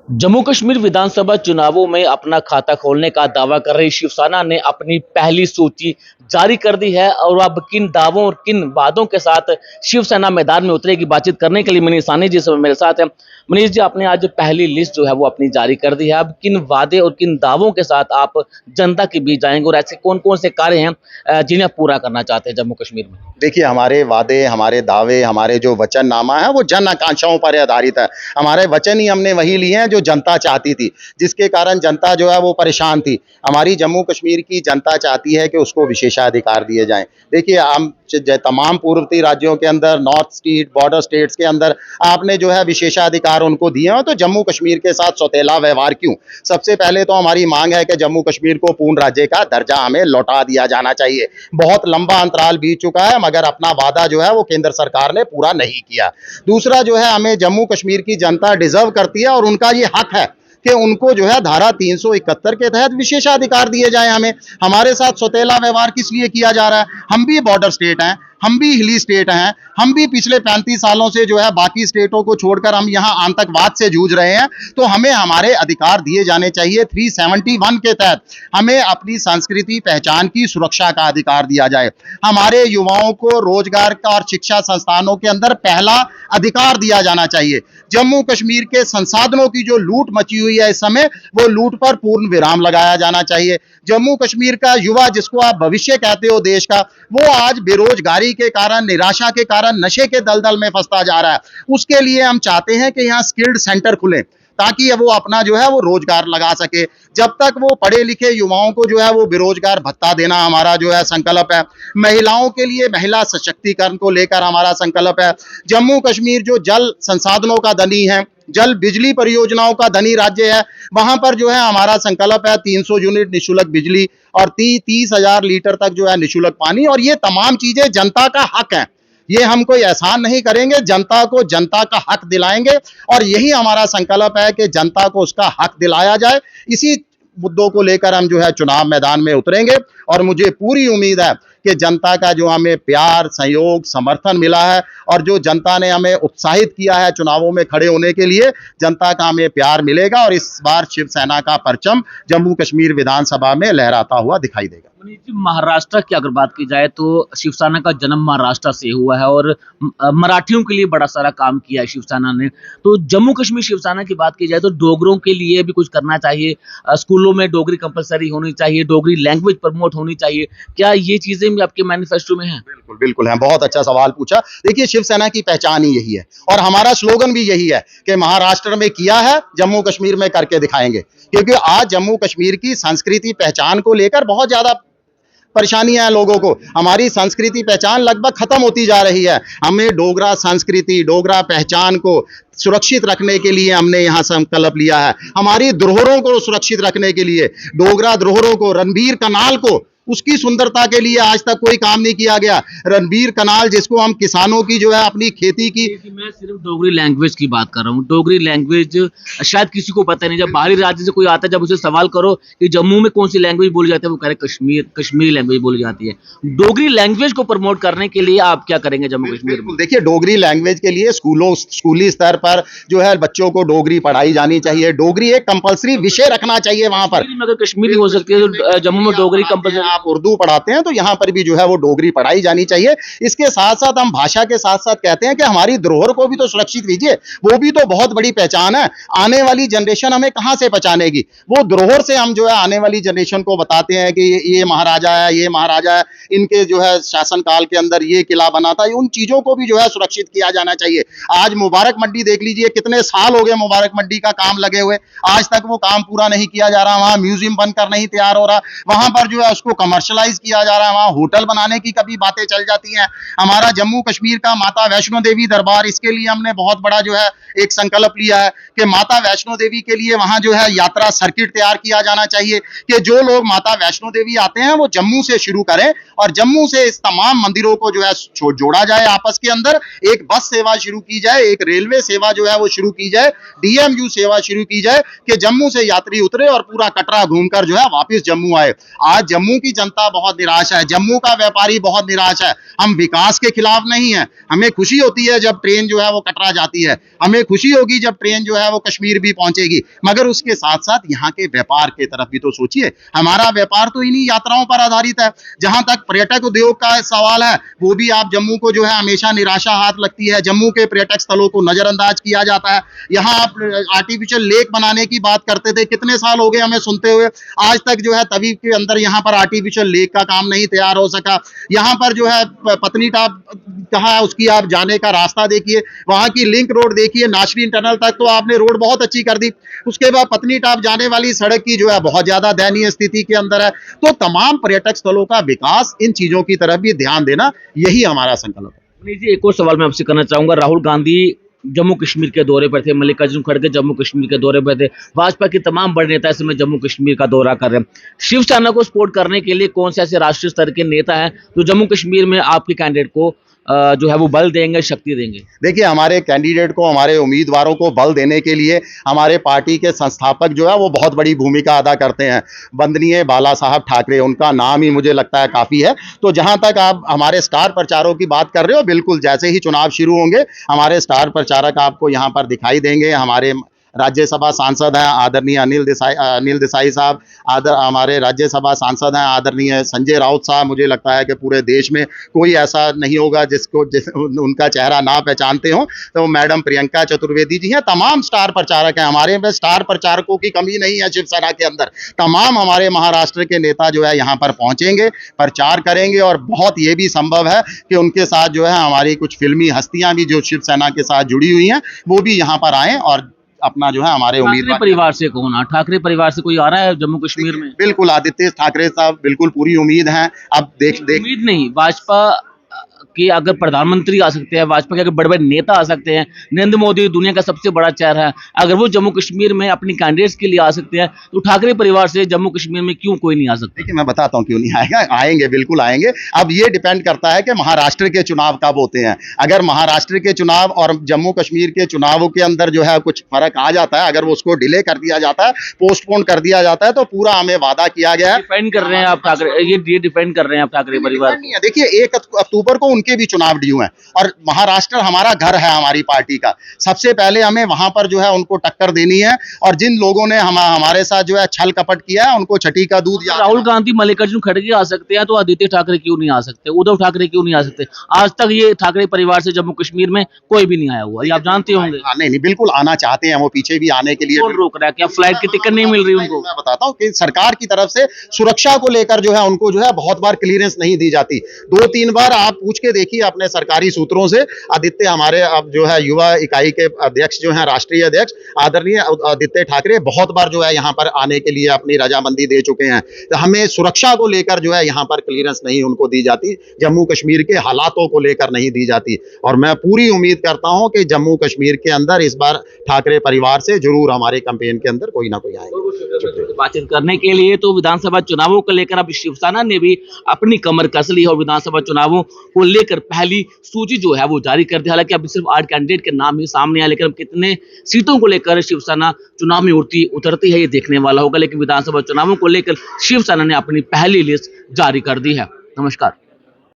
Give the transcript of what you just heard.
जम्मू कश्मीर विधानसभा चुनावों में अपना खाता खोलने का दावा कर रही शिवसेना ने अपनी पहली सूची जारी कर दी है और अब किन दावों और किन वादों के साथ शिवसेना मैदान में उतरेगी बातचीत करने के लिए मनीष साहनी जी मेरे साथ है। मनीष जी, आपने आज पहली लिस्ट जो है वो अपनी जारी कर दी है। अब किन वादे और किन दावों के साथ आप जनता के बीच जाएंगे और ऐसे कौन कौन से कार्य हैं जिन्हें आप पूरा करना चाहते हैं जम्मू कश्मीर में? देखिए, हमारे वादे, हमारे दावे, हमारे जो वचननामा है वो जन आकांक्षाओं पर आधारित है। हमारे वचन ही हमने वही लिए हैं जो जनता चाहती थी, जिसके कारण जनता जो है वो परेशान थी। हमारी जम्मू कश्मीर की जनता चाहती है कि उसको विशेषाधिकार दिए जाएं। देखिए, हम तमाम पूर्ववर्ती राज्यों के अंदर, नॉर्थ स्टेट, बॉर्डर स्टेट्स के अंदर आपने जो है विशेषाधिकार उनको दिए हैं, तो जम्मू कश्मीर के साथ सौतेला व्यवहार क्यों? सबसे पहले तो हमारी मांग है कि जम्मू कश्मीर को पूर्ण राज्य का दर्जा हमें लौटा दिया जाना चाहिए। बहुत लंबा अंतराल बीत चुका है, मगर अपना वादा जो है वो केंद्र सरकार ने पूरा नहीं किया। दूसरा जो है, हमें जम्मू कश्मीर की जनता डिजर्व करती है और उनका ये हक है कि उनको जो है धारा 371 के तहत विशेषाधिकार दिए जाए। हमारे साथ सौतेला व्यवहार किस लिए किया जा रहा है? हम भी बॉर्डर स्टेट हैं, हम भी हिली स्टेट हैं, हम भी पिछले 35 सालों से जो है बाकी स्टेटों को छोड़कर हम यहाँ आतंकवाद से जूझ रहे हैं, तो हमें हमारे अधिकार दिए जाने चाहिए। 371 के तहत हमें अपनी संस्कृति पहचान की सुरक्षा का अधिकार दिया जाए। हमारे युवाओं को रोजगार का और शिक्षा संस्थानों के अंदर पहला अधिकार दिया जाना चाहिए। जम्मू कश्मीर के संसाधनों की जो लूट मची हुई है इस समय, वो लूट पर पूर्ण विराम लगाया जाना चाहिए। जम्मू कश्मीर का युवा, जिसको आप भविष्य कहते हो देश का, वो आज बेरोजगारी के कारण, निराशा के कारण नशे के दलदल में फंसता जा रहा है। उसके लिए हम चाहते हैं कि यहाँ स्किल्ड सेंटर खुले ताकि वो अपना जो है वो रोजगार लगा सके। जब तक वो पढ़े लिखे युवाओं को जो है वो बेरोजगार भत्ता देना हमारा जो है संकल्प है। महिलाओं के लिए महिला सशक्तिकरण को लेकर हमारा संकल्प है। जम्मू कश्मीर जो जल संसाधनों का धनी है, जल बिजली परियोजनाओं का धनी राज्य है, वहां पर जो है हमारा संकल्प है 300 यूनिट निःशुल्क बिजली और 30,000 लीटर तक जो है निःशुल्क पानी। और ये तमाम चीजें जनता का हक है, ये हम कोई एहसान नहीं करेंगे, जनता को जनता का हक दिलाएंगे। और यही हमारा संकल्प है कि जनता को उसका हक दिलाया जाए। इसी मुद्दों को लेकर हम जो है चुनाव मैदान में उतरेंगे और मुझे पूरी उम्मीद है कि जनता का जो हमें प्यार, सहयोग, समर्थन मिला है और जो जनता ने हमें उत्साहित किया है चुनावों में खड़े होने के लिए, जनता का हमें प्यार मिलेगा और इस बार शिवसेना का परचम जम्मू कश्मीर विधानसभा में लहराता हुआ दिखाई देगा। मनीष जी, महाराष्ट्र की अगर बात की जाए तो शिवसेना का जन्म महाराष्ट्र से हुआ है और मराठियों के लिए बड़ा सारा काम किया है शिवसेना ने। तो जम्मू कश्मीर शिवसेना की बात की जाए तो डोगरों के लिए भी कुछ करना चाहिए। स्कूलों में डोगरी कंपलसरी होनी चाहिए, डोगरी लैंग्वेज प्रमोट होनी चाहिए। क्या ये चीजें भी आपके मैनिफेस्टो में हैं? बिल्कुल बिल्कुल है, बहुत अच्छा सवाल पूछा। देखिए, शिवसेना की पहचान ही यही है और हमारा स्लोगन भी यही है कि महाराष्ट्र में किया है, जम्मू कश्मीर में करके दिखाएंगे। क्योंकि आज जम्मू कश्मीर की संस्कृति पहचान को लेकर बहुत ज्यादा परेशानियां हैं लोगों को। हमारी संस्कृति पहचान लगभग खत्म होती जा रही है। हमें डोगरा संस्कृति, डोगरा पहचान को सुरक्षित रखने के लिए हमने यहाँ संकल्प लिया है। हमारी धरोहरों को सुरक्षित रखने के लिए, डोगरा धरोहरों को, रणबीर कनाल को, उसकी सुंदरता के लिए आज तक कोई काम नहीं किया गया। रणबीर कनाल जिसको हम किसानों की जो है अपनी खेती की, मैं सिर्फ डोगरी लैंग्वेज की बात कर रहा हूँ। डोगरी लैंग्वेज शायद किसी को पता नहीं। जब बाहरी राज्य से कोई आता है, जब उसे सवाल करो कि जम्मू में कौन सी लैंग्वेज बोली जाती है, वो कह रहे कश्मीरी लैंग्वेज बोली जाती है। डोगरी लैंग्वेज को प्रमोट करने के लिए आप क्या करेंगे जम्मू कश्मीर में? देखिए, डोगरी लैंग्वेज के लिए स्कूली स्तर पर जो है बच्चों को डोगरी पढ़ाई जानी चाहिए। डोगरी एक कंपलसरी विषय रखना चाहिए वहां पर। अगर कश्मीरी हो सकती है तो जम्मू में डोगरी कंपलसरी। आप उर्दू पढ़ाते हैं तो यहाँ पर भी जो है वो डोगरी पढ़ाई जानी चाहिए। इसके साथ साथ हम भाषा के साथ साथ कहते हैं कि हमारी धरोहर को भी तो सुरक्षित कीजिए, वो भी तो बहुत बड़ी पहचान है। आने वाली जनरेशन हमें कहां से पहचानेगी? वो धरोहर से हम जो है आने वाली जनरेशन को बताते हैं कि ये महाराजा है, ये महाराजा है, इनके जो है शासन काल के अंदर ये किला बना था। उन चीजों को भी जो है सुरक्षित किया जाना चाहिए। आज मुबारक मंडी देख लीजिए, कितने साल हो गए मुबारक मंडी का काम लगे हुए, आज तक वो काम पूरा नहीं किया जा रहा। वहां म्यूजियम बनकर नहीं तैयार हो रहा, वहां पर जो है उसको कमर्शलाइज किया जा रहा है, वहां होटल बनाने की कभी बातें चल जाती हैं। हमारा जम्मू कश्मीर का माता वैष्णो देवी दरबार, इसके लिए हमने बहुत बड़ा जो है एक संकल्प लिया है कि माता वैष्णो देवी के लिए वहां जो है यात्रा सर्किट तैयार किया जाना चाहिए कि जो लोग माता वैष्णो देवी आते हैं वो जम्मू से शुरू करें और जम्मू से इस तमाम मंदिरों को जो है जोड़ा जाए आपस के अंदर। एक बस सेवा शुरू की जाए, एक रेलवे सेवा जो है वो शुरू की जाए, डीएमयू सेवा शुरू की जाए कि जम्मू से यात्री उतरे और पूरा कटरा घूमकर जो है वापस जम्मू आए। आज जम्मू की जनता बहुत निराश है, जम्मू का व्यापारी बहुत निराश है। हम विकास के खिलाफ नहीं है, हमें खुशी होती है जब ट्रेन जो है वो कटरा जाती है, हमें खुशी होगी जब ट्रेन जो है वो कश्मीर भी पहुंचेगी, मगर उसके साथ साथ यहाँ के व्यापार की तरफ भी तो सोचिए। हमारा व्यापार तो इन्हीं यात्राओं पर आधारित है। जहां तक पर्यटक उद्योग का सवाल है, वो भी आप जम्मू को जो है हमेशा निराशा हाथ लगती है। जम्मू के पर्यटक स्थलों को नजरअंदाज किया जाता है। यहाँ आप आर्टिफिशियल लेक बनाने की बात करते थे, कितने साल हो गए हमें सुनते हुए, आज तक जो है तवी के अंदर यहाँ पर आर्टिफिशियल लेक का काम नहीं तैयार हो सका। यहाँ पर जो है पत्नी टाप कहाँ है उसकी आप जाने का रास्ता देखिए, वहां की लिंक रोड देखिए, नाशरीन टनल तक तो आपने रोड बहुत अच्छी कर दी, उसके बाद पत्नी टाप जाने वाली सड़क की जो है बहुत ज्यादा दयनीय स्थिति के अंदर है। तो तमाम पर्यटक स्थलों का विकास, इन चीजों की तरफ भी ध्यान देना, यही हमारा संकल्प है। पुनीत जी, एक और सवाल मैं आपसे करना चाहूंगा। राहुल गांधी जम्मू कश्मीर के दौरे पर थे, मल्लिकार्जुन खड़गे जम्मू कश्मीर के दौरे पर थे, भाजपा के तमाम बड़े नेता इस समय जम्मू कश्मीर का दौरा कर रहे हैं। शिवसेना को सपोर्ट करने के लिए कौन से ऐसे राष्ट्रीय स्तर के नेता हैं जो जम्मू कश्मीर में आपके कैंडिडेट को जो है वो बल देंगे, शक्ति देंगे? देखिए, हमारे कैंडिडेट को, हमारे उम्मीदवारों को बल देने के लिए हमारे पार्टी के संस्थापक जो है वो बहुत बड़ी भूमिका अदा करते हैं। वंदनीय बाला साहब ठाकरे, उनका नाम ही मुझे लगता है काफ़ी है। तो जहां तक आप हमारे स्टार प्रचारकों की बात कर रहे हो, बिल्कुल जैसे ही चुनाव शुरू होंगे हमारे स्टार प्रचारक आपको यहाँ पर दिखाई देंगे। हमारे राज्यसभा सांसद हैं आदरणीय अनिल देसाई साहब, हमारे राज्यसभा सांसद हैं आदरणीय संजय राउत साहब। मुझे लगता है कि पूरे देश में कोई ऐसा नहीं होगा उनका चेहरा ना पहचानते हो। तो मैडम प्रियंका चतुर्वेदी जी हैं, तमाम स्टार प्रचारक हैं। हमारे में स्टार प्रचारकों की कमी नहीं है शिवसेना के अंदर। तमाम हमारे महाराष्ट्र के नेता जो है यहाँ पर पहुंचेंगे, प्रचार करेंगे, और बहुत ये भी संभव है कि उनके साथ जो है हमारी कुछ फिल्मी हस्तियां भी जो शिवसेना के साथ जुड़ी हुई हैं वो भी यहाँ पर आएं और अपना जो है हमारे उम्मीदवार। परिवार से कौन है? ठाकरे परिवार से कोई आ रहा है जम्मू कश्मीर में? बिल्कुल आदित्य ठाकरे साहब, बिल्कुल पूरी उम्मीद है। अब देख उम्मीद नहीं, भाजपा कि अगर प्रधानमंत्री आ सकते हैं, भाजपा के अगर बड़े बड़े नेता आ सकते हैं, नरेंद्र मोदी दुनिया का सबसे बड़ा चेहरा है, अगर वो जम्मू कश्मीर में अपनी कैंडिडेट्स के लिए आ सकते हैं, तो ठाकरे परिवार से जम्मू कश्मीर में क्यों कोई नहीं आ सकता? देखिए, मैं बताता हूँ क्यों नहीं आएगा। आएंगे, बिल्कुल आएंगे। अब ये डिपेंड करता है कि महाराष्ट्र के चुनाव कब होते हैं। अगर महाराष्ट्र के चुनाव और जम्मू कश्मीर के चुनावों के अंदर जो है कुछ फर्क आ जाता है, अगर वो उसको डिले कर दिया जाता है, पोस्टपोन कर दिया जाता है, तो पूरा हमें वादा किया गया है। डिपेंड कर रहे हैं आप ठाकरे, ये डिपेंड कर रहे हैं आप ठाकरे परिवार? देखिए, 1 अक्टूबर को उनके भी चुनाव ड्यू हैं, और महाराष्ट्र हमारा घर है हमारी पार्टी का। सबसे पहले हमें वहां पर जो है उनको टक्कर देनी है, और जिन लोगों ने हमारे साथ जो है छल कपट किया है उनको छठी का दूध। राहुल गांधी, मल्लिकार्जुन खड़गे आ सकते हैं, तो आदित्य ठाकरे क्यों नहीं आ सकते? उद्धव ठाकरे क्यों नहीं आ सकते? आज तक ये ठाकरे परिवार से जम्मू कश्मीर में कोई भी नहीं आया हुआ, ये आप जानते होंगे। नहीं, बिल्कुल आना चाहते हैं वो, पीछे भी आने के लिए। कौन रोक रहा है? क्या फ्लाइट की टिकट नहीं मिल रही उनको? मैं बताता हूँ कि सरकार की तरफ से सुरक्षा को लेकर जो है उनको जो है बहुत बार क्लियरेंस नहीं दी जाती। 2-3 बार आप पूछ के देखिए अपने सरकारी सूत्रों से। आदित्य हमारे अब जो है युवा इकाई के अध्यक्ष जो हैं, राष्ट्रीय अध्यक्ष आदरणीय आदित्य ठाकरे, बहुत बार जो है यहाँ पर आने के लिए अपनी रजामंदी दे चुके हैं। तो हमें सुरक्षा को लेकर जो है यहाँ पर क्लियरेंस नहीं उनको दी जाती, जम्मू कश्मीर के हालातों को लेकर नहीं दी जाती। और मैं पूरी उम्मीद करता हूँ कि जम्मू कश्मीर के अंदर इस बार ठाकरे परिवार से जरूर हमारे कैंपेन के अंदर कोई ना कोई आएगा। बातचीत करने के लिए तो विधानसभा चुनावों को लेकर अब शिवसेना ने भी अपनी कमर कस ली और विधानसभा चुनावों को लेकर पहली सूची जो है वो जारी कर दी। हालांकि अभी सिर्फ 8 कैंडिडेट के नाम ही सामने आए, लेकिन कितने सीटों को लेकर शिवसेना चुनाव में उतरती है ये देखने वाला होगा। लेकिन विधानसभा चुनावों को लेकर शिवसेना ने अपनी पहली लिस्ट जारी कर दी है। नमस्कार।